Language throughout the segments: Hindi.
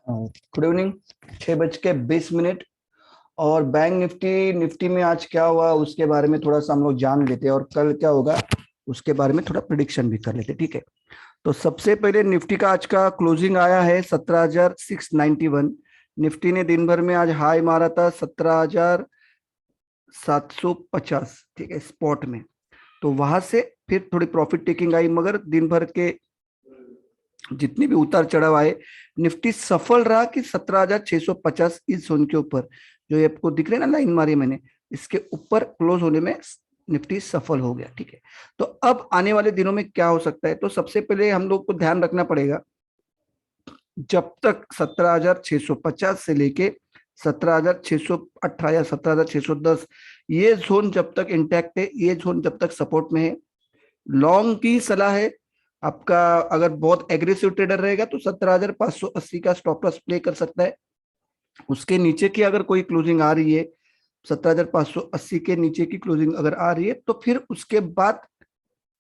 Good evening. 6:20। और बैंक निफ्टी निफ्टी में आज क्या हुआ उसके बारे में थोड़ा सा हम लोग जान लेते हैं और कल क्या होगा उसके बारे में थोड़ा प्रिडिक्शन भी कर लेते हैं। ठीक है। तो सबसे पहले निफ्टी का आज का क्लोजिंग आया है 17,691। निफ्टी ने दिन भर में आज हाई मारा था 17,750। ठीक है, स्पॉट में। तो वहां से फिर थोड़ी प्रॉफिट टेकिंग आई, मगर दिन भर के जितने भी उतार चढ़ाव आए, निफ्टी सफल रहा कि 17,650 इस जोन के ऊपर, जो ये आपको दिख रहे हैं ना, लाइन मारी मैंने, इसके ऊपर क्लोज होने में निफ्टी सफल हो गया। ठीक है। तो अब आने वाले दिनों में क्या हो सकता है, तो सबसे पहले हम लोग को ध्यान रखना पड़ेगा, जब तक 17,650 से लेके 17,618 या 17,610 ये जोन जब तक इंटैक्ट है, ये जोन जब तक सपोर्ट में है, लॉन्ग की सलाह है। आपका अगर बहुत एग्रेसिव ट्रेडर रहेगा तो 17,580 का स्टॉप लॉस प्ले कर सकता है। उसके नीचे की अगर कोई क्लोजिंग आ रही है, 17,580 के नीचे की क्लोजिंग अगर आ रही है, तो फिर उसके बाद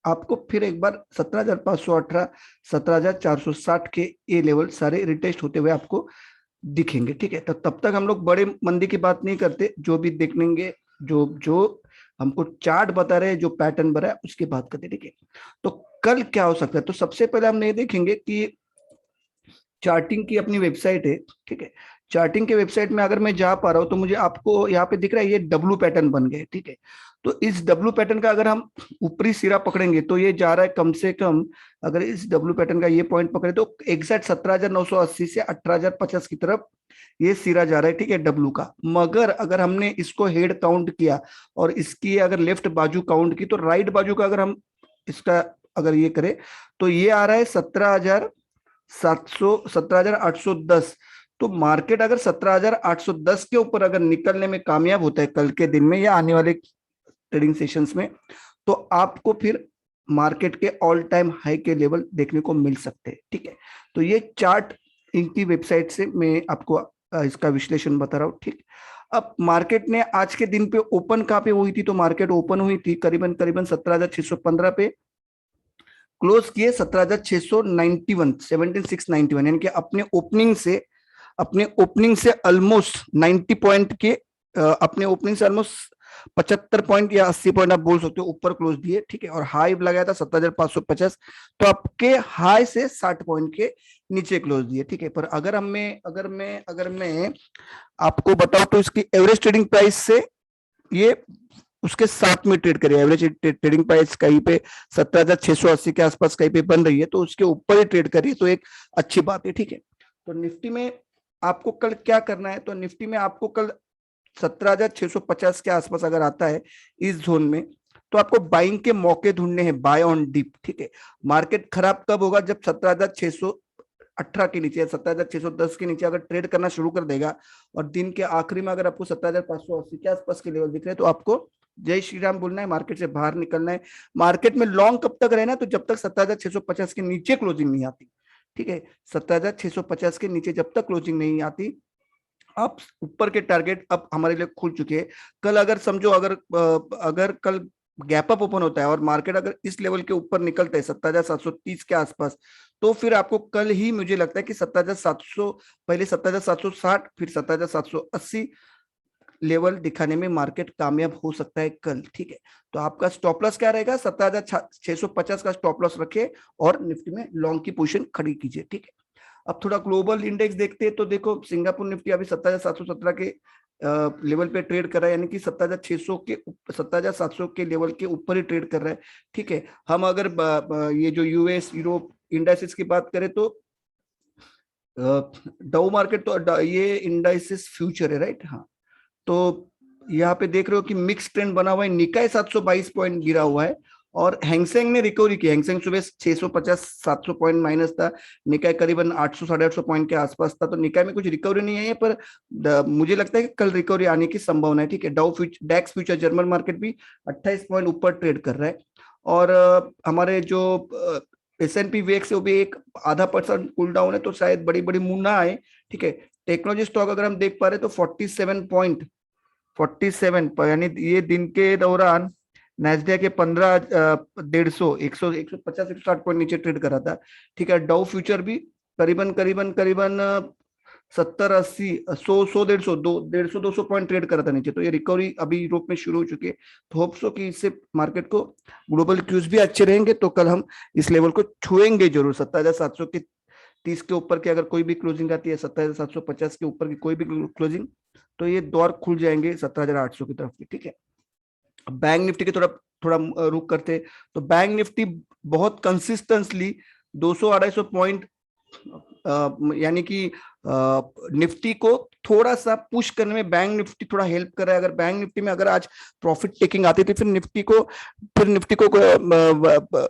आपको फिर एक बार 17,518, 17,460 के ये लेवल सारे रिटेस्ट होते हुए आपको दिखेंगे। ठीक है। तो तब तक हम लोग बड़े मंदी की बात नहीं करते, जो भी देखेंगे, जो जो हमको चार्ट बता रहे हैं, जो पैटर्न बना है, उसकी बात करते हैं। ठीक है। तो कल क्या हो सकता है, तो सबसे पहले हम ये देखेंगे कि चार्टिंग की अपनी वेबसाइट है। ठीक है। चार्टिंग के वेबसाइट में अगर मैं जा पा रहा हूं तो मुझे आपको यहाँ पे दिख रहा है ये डब्लू पैटर्न बन गए। ठीक है। तो इस डब्लू पैटर्न का अगर हम ऊपरी सिरा पकड़ेंगे तो ये जा रहा है कम से कम, अगर इस डब्लू पैटर्न का ये पॉइंट पकड़े तो एग्जैक्ट 17,980 से 18,050 की तरफ ये सिरा जा रहा है। ठीक है, डब्लू का। मगर अगर हमने इसको हेड काउंट किया और इसकी अगर लेफ्ट बाजू काउंट की, तो राइट बाजू का अगर हम इसका अगर ये करें तो ये आ रहा है 17,810। तो मार्केट अगर 17,810 के ऊपर अगर निकलने में कामयाब होता है कल के दिन में या आने वाले ट्रेडिंग सेशंस में, तो आपको फिर मार्केट के ऑल टाइम हाई के लेवल देखने को मिल सकते हैं। ठीक है। तो ये चार्ट इनकी वेबसाइट से मैं आपको इसका विश्लेषण बता रहा हूँ। ठीक। अब मार्केट ने आज के दिन पे ओपन कहाँ पे हुई थी, तो मार्केट ओपन हुई थी करीबन करीबन 17,615 पे, क्लोज किए 17,691, 17,691, यानी कि अपने ओपनिंग से ऑलमोस्ट 90 पॉइंट के, अपने ओपनिंग से ऑलमोस्ट 75 पॉइंट या 80 पॉइंट आप बोल सकते हो ऊपर क्लोज दिए। ठीक है। और हाई लगाया था 17,550, तो आपके हाई से 60 पॉइंट के नीचे क्लोज दिए। ठीक है। पर अगर मैं आपको बताऊं तो इसकी एवरेज ट्रेडिंग प्राइस से ये उसके साथ में ट्रेड करें, एवरेज ट्रेडिंग प्राइस कहीं पे 17,680 के आसपास कहीं पे बन रही है, तो उसके ऊपर ही ट्रेड करिए तो एक अच्छी बात है। ठीक है। तो निफ्टी में आपको कल क्या करना है, तो निफ्टी में आपको कल 17,650 के आसपास अगर आता है इस जोन में, तो आपको बाइंग के मौके ढूंढने हैं, बाय ऑन डिप। ठीक है। मार्केट खराब कब होगा, जब 17,618 के नीचे, 17,610 के नीचे अगर ट्रेड करना शुरू कर देगा और दिन के आखिरी में अगर आपको 17,580 के आसपास के लेवल दिख रहे हैं, तो आपको जय श्री राम बोलना है, मार्केट से बाहर निकलना है। मार्केट में लॉन्ग कब तक रहना, तो जब तक 17,650 के नीचे क्लोजिंग नहीं आती। ठीक है। 17,650 के नीचे जब तक क्लोजिंग नहीं आती, आप ऊपर के टारगेट अब हमारे लिए खुल चुके हैं। कल अगर समझो, अगर कल गैप अप ओपन होता है और मार्केट अगर इस लेवल के ऊपर निकलता है 17,730 के आसपास, तो फिर आपको कल ही मुझे लगता है कि 17,700, पहले 17,760, फिर 17,780 लेवल दिखाने में मार्केट कामयाब हो सकता है कल। ठीक है। तो आपका स्टॉप लॉस क्या रहेगा, 17,650 का स्टॉप लॉस रखे और निफ्टी में लॉन्ग की पोजीशन खड़ी कीजिए। ठीक है। अब थोड़ा ग्लोबल इंडेक्स देखते हैं, तो देखो सिंगापुर निफ्टी अभी 17,717 के लेवल पे ट्रेड कर रहा है, यानी कि 17,600 के 17,700 के लेवल के ऊपर ही ट्रेड कर रहा है। ठीक है। हम अगर ये जो यूएस यूरोप इंडाइसिस की बात करें, तो डाउ मार्केट, तो ये इंडाइसिस फ्यूचर है, राइट। हाँ। तो यहाँ पे देख रहे हो कि मिक्स ट्रेंड बना हुआ है, निकाय 722 पॉइंट गिरा हुआ है और हैंगसेंग ने रिकवरी की। हैंगसेंग सुबह 650 700 पॉइंट माइनस था, निकाय करीबन 800 850 पॉइंट के आसपास था, तो निकाय में कुछ रिकवरी नहीं आई है, पर मुझे लगता है कि कल रिकवरी आने की संभावना है। ठीक है। डैक्स फ्यूचर जर्मन मार्केट भी 28 पॉइंट ऊपर ट्रेड कर रहा है, और हमारे जो S&P वेक्स है वो भी एक ½ % कूल डाउन है, तो शायद बड़ी बड़ी मूव ना आए। ठीक है। टेक्नोलॉजी स्टॉक अगर हम देख पा रहे तो 47 यानी ये दिन के दौरान नैस्डैक के 150 150 160 पॉइंट नीचे ट्रेड कर रहा था। ठीक है। डाउ फ्यूचर भी करीबन करीबन करीबन 70 80 100 100 150 200 पॉइंट ट्रेड करा था नीचे, तो ये रिकवरी अभी यूरोप में शुरू हो चुकी है। तो होप सो कि इससे मार्केट को ग्लोबल क्यूज भी अच्छे रहेंगे, तो कल हम इस लेवल को छुएंगे जरूर। 17,700 के 30 के ऊपर की अगर कोई भी क्लोजिंग आती है, 17,750 के ऊपर की कोई भी क्लोजिंग, तो ये दौर खुल जाएंगे 17,800 की तरफ की, ठीक है। बैंक निफ्टी के थोड़ा थोड़ा रुक करते, तो बैंक निफ्टी बहुत कंसिस्टेंटली 200-250 पॉइंट यानी कि निफ्टी को थोड़ा सा पुश करने में बैंक निफ्टी थोड़ा हेल्प कर रहा है। अगर बैंक निफ्टी में अगर आज प्रॉफिट टेकिंग आती थी, फिर निफ्टी को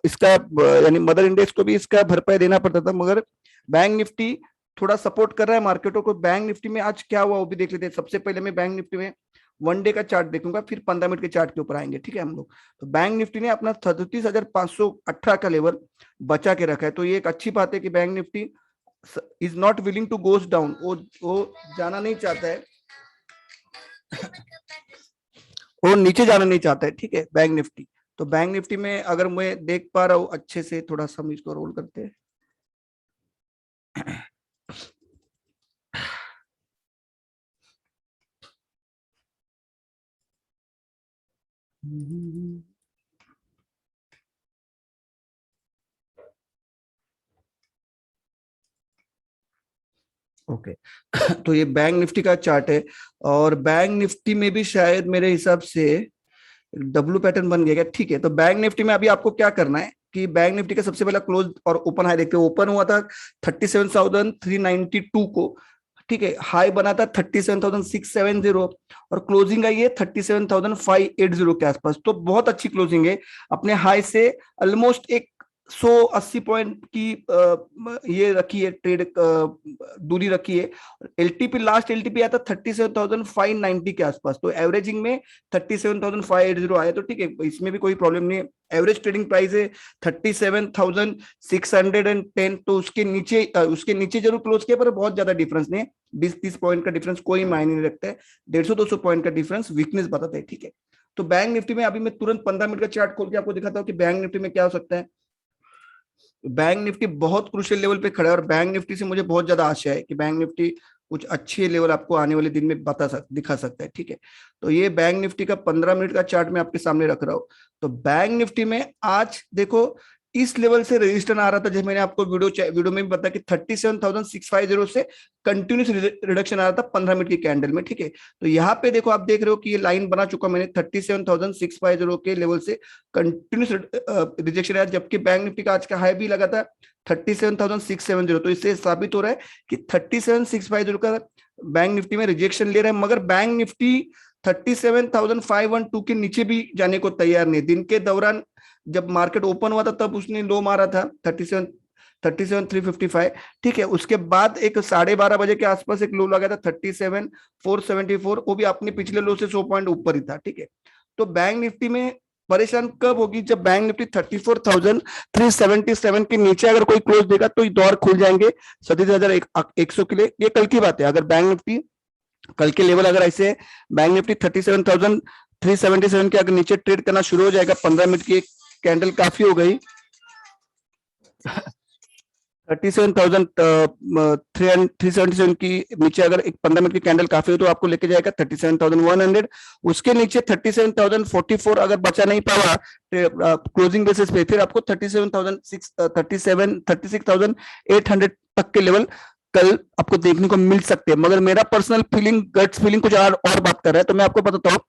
इसका यानी मदर इंडेक्स को भी इसका भरपाई देना पड़ता था, मगर बैंक निफ्टी थोड़ा सपोर्ट कर रहा है मार्केटों को। बैंक निफ्टी में आज क्या हुआ वो भी देख लेते हैं। सबसे पहले मैं बैंक निफ्टी में 1 डे का चार्ट देखूंगा, फिर 15 मिनट के चार्ट के ऊपर आएंगे, ठीक है हम लोग। तो बैंक निफ्टी ने अपना 33,518 का लेवल बचा के रखा है, तो ये एक अच्छी बात है कि bank Nifty is not willing to goes down, वो जाना नहीं चाहता है, वो नीचे जाना नहीं चाहता है, ठीक है बैंक निफ्टी। तो बैंक निफ्टी में अगर मैं देख पा रहा हूँ अच्छे से, थोड़ा सा हम इसको रोल करते हैं। ओके तो ये बैंक निफ्टी का चार्ट है, और बैंक निफ्टी में भी शायद मेरे हिसाब से डब्ल्यू पैटर्न बन गया, ठीक है। तो बैंक निफ्टी में अभी आपको क्या करना है कि बैंक निफ्टी का सबसे पहला क्लोज और ओपन हाई देखते हैं। ओपन हुआ था 37,392 को, ठीक है। हाई बना था 37,670 और क्लोजिंग आई है 37,580 के आसपास। तो बहुत अच्छी क्लोजिंग है, अपने हाई से ऑलमोस्ट एक 180 पॉइंट की ये रखी है, ट्रेड दूरी रखी है। एलटीपी लास्ट एलटीपी आया था 37,590 के आसपास, तो एवरेजिंग में 37,580 आया, तो ठीक है, इसमें भी कोई प्रॉब्लम नहीं है। एवरेज ट्रेडिंग प्राइस है 37,610, तो उसके नीचे जरूर क्लोज किया, पर बहुत ज्यादा डिफरेंस नहीं है, 20-30 पॉइंट का डिफरेंस कोई मायने नहीं रखता है। 150-200 पॉइंट का डिफरेंस वीकनेस बताता है, ठीक है। तो बैंक निफ्टी में अभी मैं तुरंत 15 मिनट का चार्ट खोल के आपको दिखाता हूँ कि बैंक निफ्टी में क्या हो सकता है। बैंक निफ्टी बहुत क्रूशियल लेवल पे खड़ा है, और बैंक निफ्टी से मुझे बहुत ज्यादा आशा है कि बैंक निफ्टी कुछ अच्छे लेवल आपको आने वाले दिन में दिखा सकता है, ठीक है। तो ये बैंक निफ्टी का 15 मिनट का चार्ट मैं आपके सामने रख रहा हूं। तो बैंक निफ्टी में आज देखो इस लेवल से रेजिस्टेंस आ रहा था, जैसे मैंने आपको वीडियो में भी बताया कि 37,650 से कंटिन्यूस रिडक्शन आ रहा था 15 मिनट की कैंडल में, ठीक है। तो यहाँ पे देखो आप देख रहे हो कि ये लाइन बना चुका मैंने 37,650 के लेवल से कंटिन्यूस रिजेक्शन आया, जबकि बैंक निफ्टी का आज का हाई भी लगा था 37,670। तो इससे साबित हो रहा है कि 37,650 का बैंक निफ्टी में रिजेक्शन ले रहा है, मगर बैंक निफ्टी 37,512 के नीचे भी जाने को तैयार नहीं। दिन के दौरान जब मार्केट ओपन हुआ था तब उसने लो मारा था 37,355, ठीक है। उसके बाद एक 12:30 बजे के आसपास एक लो लगा था 37,474, वो भी अपने पिछले लो से 100 पॉइंट ऊपर ही था, ठीक है। तो बैंक निफ्टी में परेशान कब होगी, जब बैंक निफ्टी 34,377 के नीचे अगर कोई क्लोज देगा तो दौर खुल जाएंगे 37,100 के लिए। ये कल की बात है। अगर बैंक निफ्टी कल के लेवल अगर ऐसे बैंक निफ्टी 37,377 के अगर नीचे ट्रेड करना शुरू हो जाएगा, 15 मिनट की कैंडल काफी हो गई 37,377 की नीचे अगर एक 15 मिनट की कैंडल काफी हो तो आपको लेके जाएगा 37,100। उसके नीचे 37,044 अगर बचा नहीं पावा क्लोजिंग बेसिस पे, फिर आपको 36,800 तक के लेवल कल आपको देखने को मिल सकते हैं। मगर मेरा पर्सनल फीलिंग, गट्स फीलिंग कुछ और बात कर रहा है, तो मैं आपको बताता हूँ।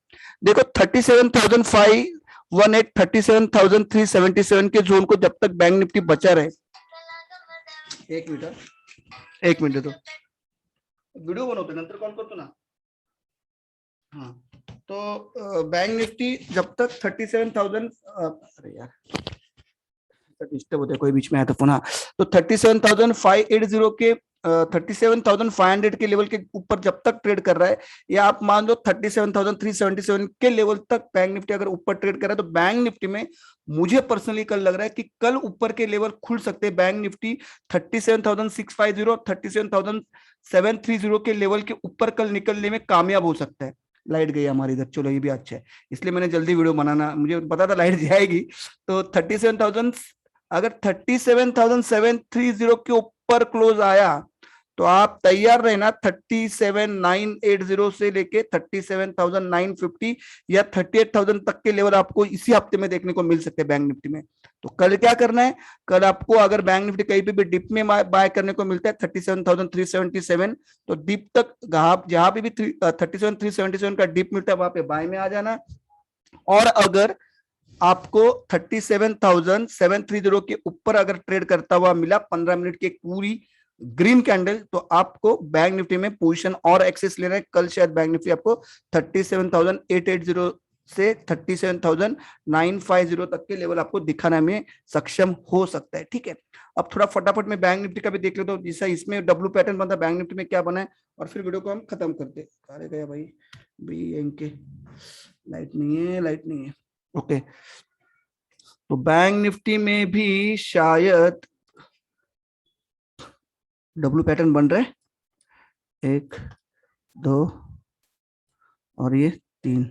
देखो 37,518 37,377 के जोन को जब तक बैंक निफ्टी बचा रहे, एक मिनिट तो वीडियो बनवतो नंतर कॉल करतो ना। हाँ, तो बैंक निफ्टी जब तक 37,000 अरे यार डिस्टर्ब होता है कोई बीच में आया तो पुनः, तो 37,580 के 37,500 के लेवल के ऊपर जब तक ट्रेड कर रहा है, या आप मान लो 37,377 के लेवल तक बैंक निफ्टी अगर ऊपर ट्रेड कर रहा है, तो बैंक निफ्टी में मुझे पर्सनली कल लग रहा है कि कल ऊपर के लेवल खुल सकते हैं। बैंक निफ्टी 37,650 37,730 के लेवल के ऊपर कल निकलने में कामयाब हो सकता है। लाइट गई हमारी इधर, चलो ये भी अच्छा है, इसलिए मैंने जल्दी वीडियो बनाना, मुझे पता था लाइट जाएगी। तो 37,000 अगर 37,730 के ऊपर क्लोज आया तो आप तैयार रहना 37,980 से लेके 37,950 या 38,000 तक के लेवल आपको इसी हफ्ते में देखने को मिल सकते हैं बैंक निफ्टी में। तो कल क्या करना है, कल आपको अगर बैंक निफ्टी कहीं पे भी डिप में बाय करने को मिलता है 37,377, तो डिप तक जहां पे भी 37,377 का डिप मिलता है वहां पे बाय में आ जाना। और अगर आपको 37,730 के ऊपर अगर ट्रेड करता हुआ मिला 15 मिनट की एक पूरी ग्रीन कैंडल, तो आपको बैंक निफ्टी में पोजीशन और एक्सेस लेना है। कल शायद बैंक निफ्टी आपको 37,880 से 37,950 तक के लेवल आपको दिखाने में सक्षम हो सकता है। ठीक है, अब थोड़ा फटाफट में बैंक निफ्टी का भी देख लेता हूँ, जैसा इसमें डब्ल्यू पैटर्न बनता है बैंक निफ्टी में क्या बना है, और फिर वीडियो को हम खत्म करते हैं। अरे गया भाई के लाइट नहीं है, लाइट नहीं है। ओके, तो बैंक निफ्टी में भी शायद डब्ल्यू पैटर्न बन रहा है, 1 2 और ये 3।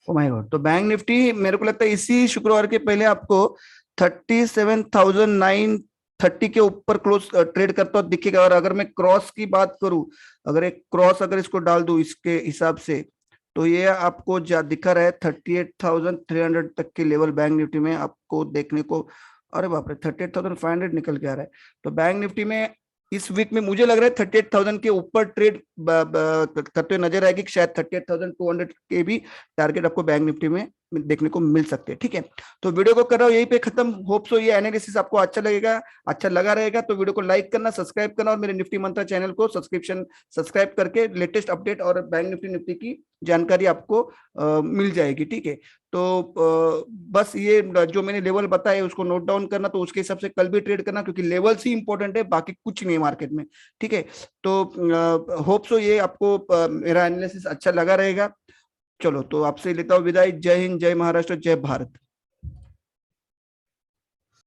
ओ माय गॉड, तो बैंक निफ्टी मेरे को लगता है इसी शुक्रवार के पहले आपको 37,930 के ऊपर क्लोज ट्रेड करता हुआ दिखेगा। और अगर मैं क्रॉस की बात करूं, अगर एक क्रॉस अगर इसको डाल दूं इसके हिसाब से, तो ये आपको दिखा रहा है 38,300 तक के लेवल बैंक निफ्टी में आपको देखने को। अरे बाप रे, 38,500 निकल के आ रहा है। तो बैंक निफ्टी में इस वीक में मुझे लग रहा है 38,000 के ऊपर ट्रेड करते हुए नजर आएगी। शायद 38,200 के भी टारगेट आपको बैंक निफ्टी में देखने को मिल सकते हैं। ठीक है, तो वीडियो को कर रहा हूँ यहीं पे खत्म। होप सो ये एनालिसिस आपको अच्छा लगा रहेगा। तो वीडियो को लाइक करना, सब्सक्राइब करना, और मेरे निफ्टी मंत्रा चैनल को सब्सक्राइब करके लेटेस्ट अपडेट और बैंक निफ्टी की जानकारी आपको मिल जाएगी। ठीक है, तो बस ये जो मैंने लेवल बताए उसको नोट डाउन करना, तो उसके हिसाब से कल भी ट्रेड करना, क्योंकि लेवल्स ही इंपॉर्टेंट है, बाकी कुछ नहीं है मार्केट में। ठीक है, तो होप सो ये आपको मेरा एनालिसिस अच्छा लगा रहेगा। चलो, तो आपसे लेता हूँ विदाई। जय हिंद, जय महाराष्ट्र, जय भारत।